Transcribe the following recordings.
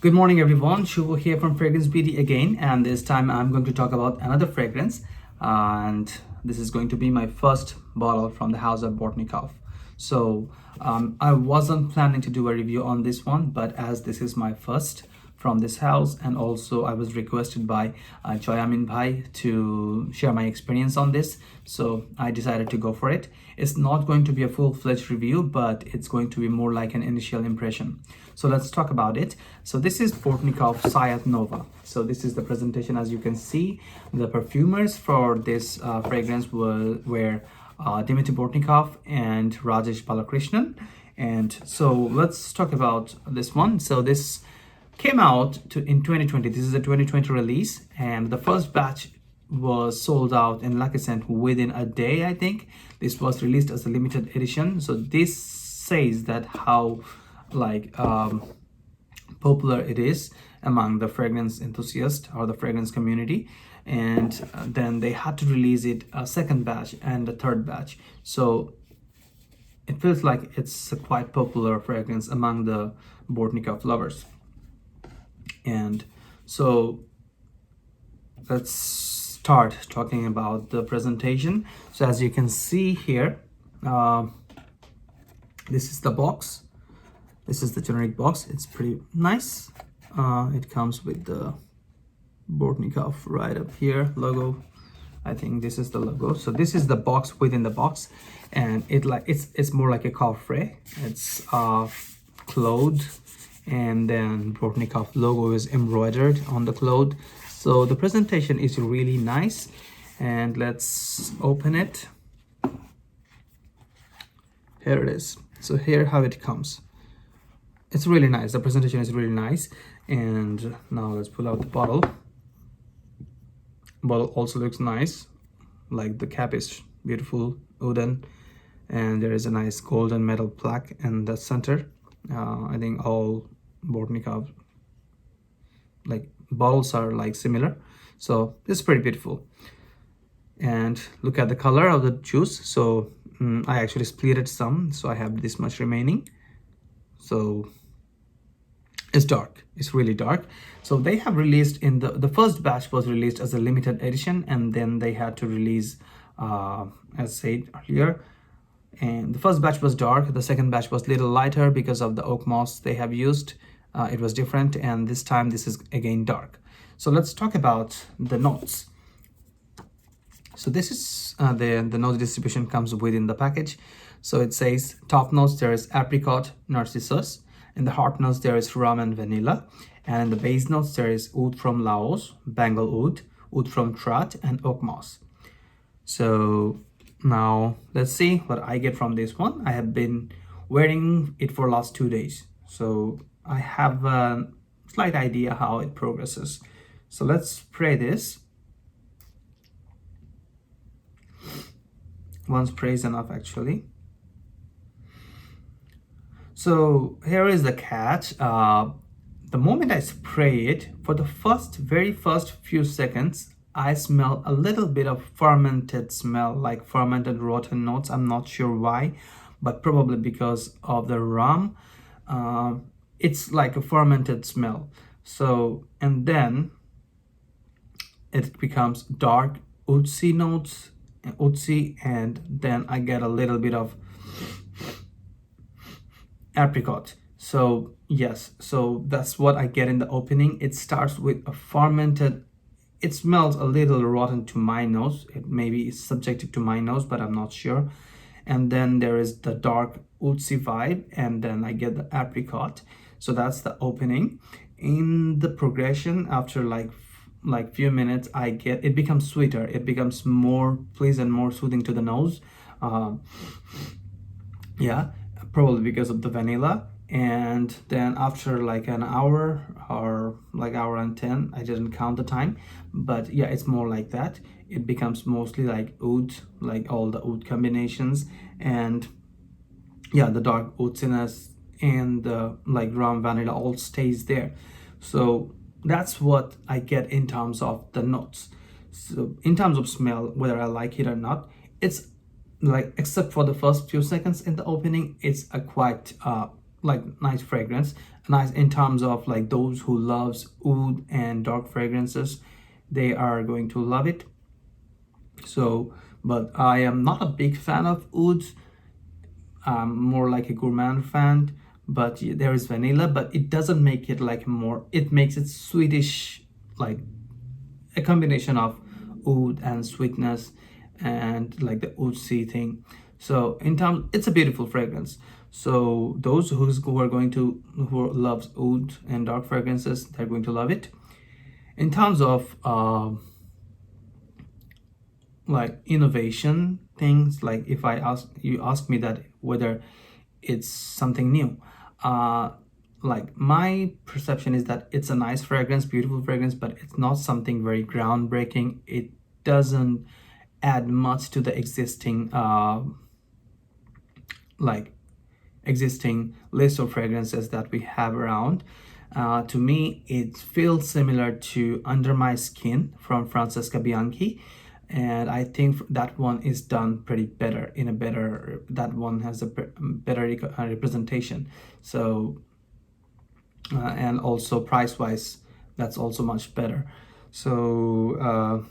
Good morning everyone, Shubho here from FragranceBD again, and this time I'm going to talk about another fragrance, and this is going to be my first bottle from the house of Bortnikoff. So I wasn't planning to do a review on this one, but as this is my first from this house, and also I was requested by Joyamin Bhai to share my experience on this, so I decided to go for it. It's not going to be a full-fledged review, but it's going to be more like an initial impression. So let's talk about it. So this is Bortnikoff Sayat Nova. So this is the presentation. As you can see, the perfumers for this fragrance were Dmitry Bortnikoff and Rajesh Balakrishnan. And so let's talk about this one. So this came out in 2020. This is a 2020 release, and the first batch was sold out in Lucky Scent within a day, I think. This was released as a limited edition. So this says that how popular it is among the fragrance enthusiasts or the fragrance community, and then they had to release it a second batch and a third batch. So it feels like it's a quite popular fragrance among the Bortnikoff lovers. And so let's start talking about the presentation. So as you can see here, this is the box. This is the generic box. It's pretty nice. It comes with the Bortnikoff right up here logo. I think this is the logo. So this is the box within the box, and it's more like a coffret. It's cloth, and then Bortnikoff logo is embroidered on the cloth. So the presentation is really nice, and let's open it. Here it is. So here how it comes. It's really nice. The presentation is really nice. And now let's pull out the bottle. Bottle also looks nice. Like the cap is beautiful, wooden, and there is a nice golden metal plaque in the center. I think all Bortnikoff bottles are similar. So it's pretty beautiful. And look at the color of the juice. So I actually split it some, so I have this much remaining. So it's dark. It's really dark. So they have released in the first batch was released as a limited edition, and then they had to release as said earlier. And the first batch was dark. The second batch was little lighter because of the oakmoss they have used. It was different, and this time this is again dark. So let's talk about the notes. So this is the note distribution comes within the package. So it says top notes there is apricot, narcissus. In the heart notes there is rum and vanilla. And in the base notes there is oud from Laos, Bengal oud from Trat, and oak moss. So now let's see what I get from this one. I have been wearing it for last 2 days, so I have a slight idea how it progresses. So let's spray this. One spray is enough actually. So here is the catch. The moment I spray it, for the very first few seconds, I smell a little bit of fermented smell, like fermented rotten notes. I'm not sure why, but probably because of the rum. It's like a fermented smell. So, and then it becomes dark woodsy notes, and then I get a little bit of apricot. So yes, so that's what I get in the opening. It starts with a fermented. It smells a little rotten to my nose. It maybe is subjective to my nose, but I'm not sure. And then there is the dark woodsy vibe, and then I get the apricot. So that's the opening. In the progression, after like few minutes, it becomes sweeter. It becomes more pleasant, more soothing to the nose. Yeah, probably because of the vanilla. And then after like an hour or like hour and 10, I didn't count the time, but yeah, it's more like that. It becomes mostly like oud, like all the oud combinations, and yeah, the dark oudsiness and the like rum, vanilla all stays there. So that's what I get in terms of the notes. So in terms of smell, whether I like it or not, it's like, except for the first few seconds in the opening, it's a quite like nice fragrance, nice in terms of like those who loves oud and dark fragrances, they are going to love it. So, but I am not a big fan of ouds. I'm more like a gourmand fan. But there is vanilla, but it doesn't make it like more, it makes it sweetish, like a combination of oud and sweetness and like the woodsy thing. So in terms, it's a beautiful fragrance. So those who are going to, who loves oud and dark fragrances, they're going to love it. In terms of like innovation things, like if I ask me that whether it's something new, like my perception is that it's a nice fragrance, beautiful fragrance, but it's not something very groundbreaking. It doesn't add much to the existing like existing list of fragrances that we have around. To me, it feels similar to Under My Skin from Francesca Bianchi, and I think that one is done pretty better, in a better, that one has a better representation. So and also price wise, that's also much better. So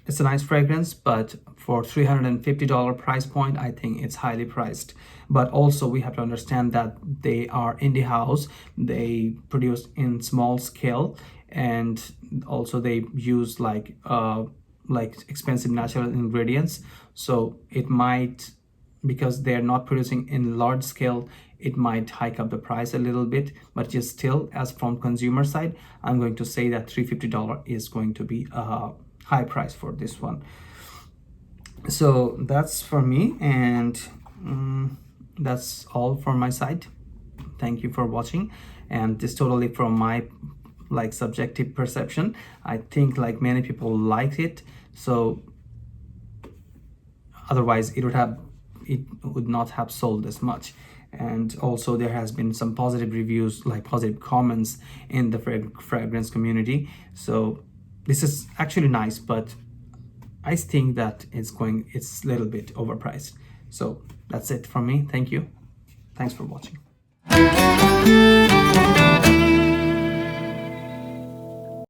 it's a nice fragrance, but for $350 price point, I think it's highly priced. But also we have to understand that they are indie house, they produce in small scale, and also they use like expensive natural ingredients. So it might, because they're not producing in large scale, it might hike up the price a little bit, but just still, as from consumer side, I'm going to say that $350 is going to be a high price for this one. So that's for me, and that's all from my side. Thank you for watching, and this totally from my like subjective perception. I think like many people like it, so otherwise it would not have sold as much. And also there has been some positive reviews, like positive comments in the fragrance community. So this is actually nice, but I think that it's a little bit overpriced. So that's it from me. Thank you. Thanks for watching.